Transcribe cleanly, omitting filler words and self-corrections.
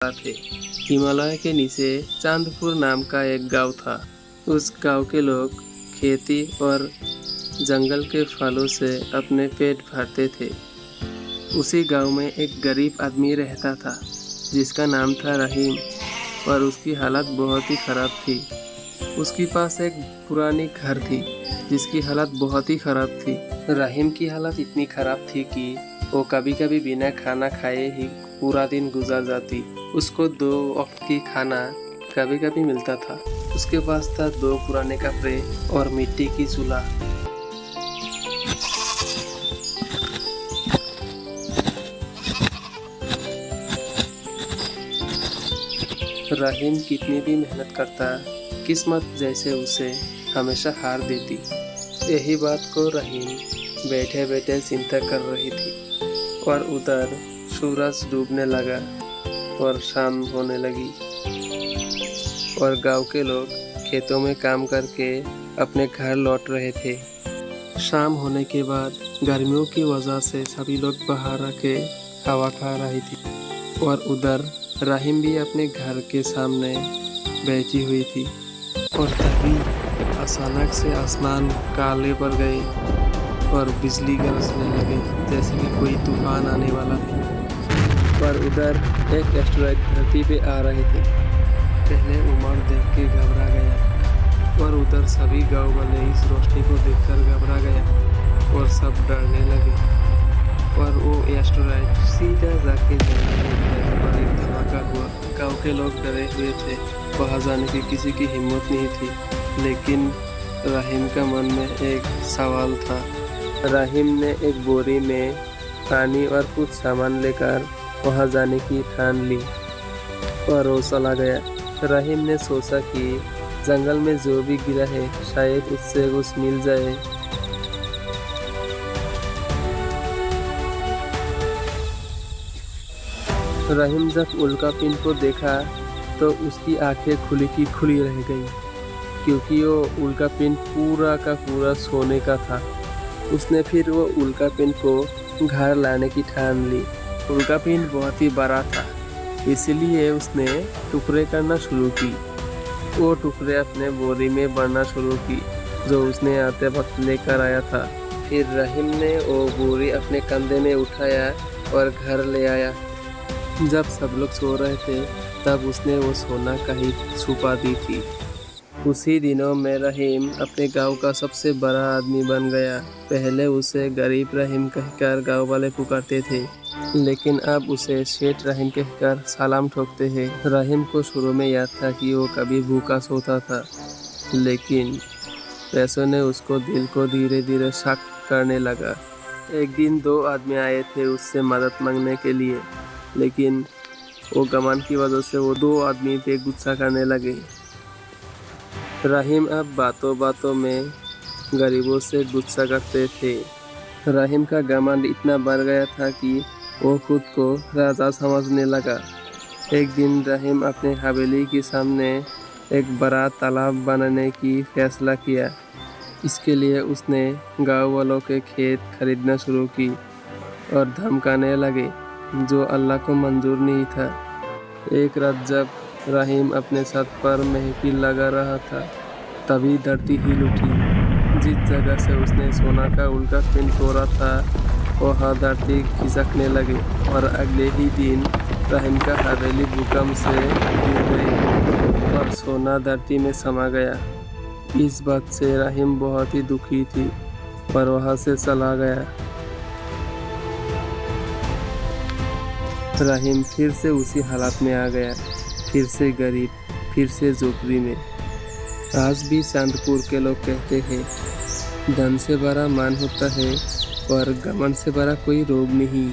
थे। हिमालय के नीचे चांदपुर नाम का एक गांव था। उस गांव के लोग खेती और जंगल के फलों से अपने पेट भरते थे। उसी गांव में एक गरीब आदमी रहता था जिसका नाम था रहीम, और उसकी हालत बहुत ही ख़राब थी। उसके पास एक पुरानी घर थी जिसकी हालत बहुत ही ख़राब थी। रहीम की हालत इतनी ख़राब थी कि वो कभी कभी बिना खाना खाए ही पूरा दिन गुजार जाती। उसको 2 वक्त की खाना कभी कभी मिलता था। उसके पास था 2 पुराने कपड़े और मिट्टी की चूल्हा। रहीम कितनी भी मेहनत करता, किस्मत जैसे उसे हमेशा हार देती। यही बात को रहीम बैठे बैठे चिंता कर रही थी, और उधर सूरज डूबने लगा और शाम होने लगी, और गांव के लोग खेतों में काम करके अपने घर लौट रहे थे। शाम होने के बाद गर्मियों की वजह से सभी लोग बाहर आके हवा खा रही थी, और उधर रहीम भी अपने घर के सामने बैठी हुई थी। और तभी अचानक से आसमान काले पड़ गए और बिजली गरजने लगे जैसे कि कोई तूफान आने वाला है। पर उधर एक एस्टेरॉयड धरती पे आ रहे थे। पहले उमर देख के घबरा गया, और उधर सभी गांव वाले इस रोशनी को देखकर घबरा गया और सब डरने लगे। और वो एस्टेरॉयड सीधा जाके जंगल में गिरा और एक धमाका हुआ। गांव के लोग डरे हुए थे, वहां जाने की किसी की हिम्मत नहीं थी। लेकिन रहीम का मन में एक सवाल था। रहीम ने एक बोरी में पानी और कुछ सामान लेकर वहां जाने की ठान ली और वो चला गया। रहीम ने सोचा कि जंगल में जो भी गिरा है शायद उससे कुछ मिल जाए। रहीम जब उल्कापिंड को देखा तो उसकी आंखें खुली की खुली रह गई, क्योंकि वो उल्कापिंड पूरा का पूरा सोने का था। उसने फिर वो उल्कापिंड को घर लाने की ठान ली। उल्कापिंड बहुत ही बड़ा था, इसलिए उसने टुकड़े करना शुरू की। वो टुकड़े अपने बोरी में भरना शुरू की जो उसने आते वक्त लेकर आया था। फिर रहीम ने वो बोरी अपने कंधे में उठाया और घर ले आया। जब सब लोग सो रहे थे तब उसने वो सोना कहीं छुपा दी थी। उसी दिनों में रहीम अपने गांव का सबसे बड़ा आदमी बन गया। पहले उसे गरीब रहीम कहकर गांव वाले पुकारते थे, लेकिन अब उसे सेठ रहीम कहकर सलाम ठोकते हैं। रहीम को शुरू में याद था कि वो कभी भूखा सोता था, लेकिन पैसों ने उसको दिल को धीरे धीरे सख्त करने लगा। एक दिन 2 आदमी आए थे उससे मदद मांगने के लिए, लेकिन वो घमंड की वजह से वो 2 आदमी पे गुस्सा करने लगे। रहीम अब बातों बातों में गरीबों से गुस्सा करते थे। रहीम का घमंड इतना बढ़ गया था कि वो खुद को राजा समझने लगा। एक दिन रहीम अपने हवेली के सामने एक बड़ा तालाब बनाने की फैसला किया। इसके लिए उसने गांव वालों के खेत खरीदना शुरू की और धमकाने लगे, जो अल्लाह को मंजूर नहीं था। एक रात जब रहीम अपने छत पर महफिल लगा रहा था, तभी धरती हिल उठी। जिस जगह से उसने सोना का उल्कापिंड तोड़ा था वहाँ धरती खिसकने लगी, और अगले ही दिन रहीम का हवेली भूकंप से गिर गई और सोना धरती में समा गया। इस बात से रहीम बहुत ही दुखी थी और वहाँ से चला गया। रहीम फिर से उसी हालत में आ गया, फिर से गरीब, फिर से झोपड़ी में। आज भी चांदपुर के लोग कहते हैं, धन से बड़ा मान होता है और घमंड से बड़ा कोई रोग नहीं।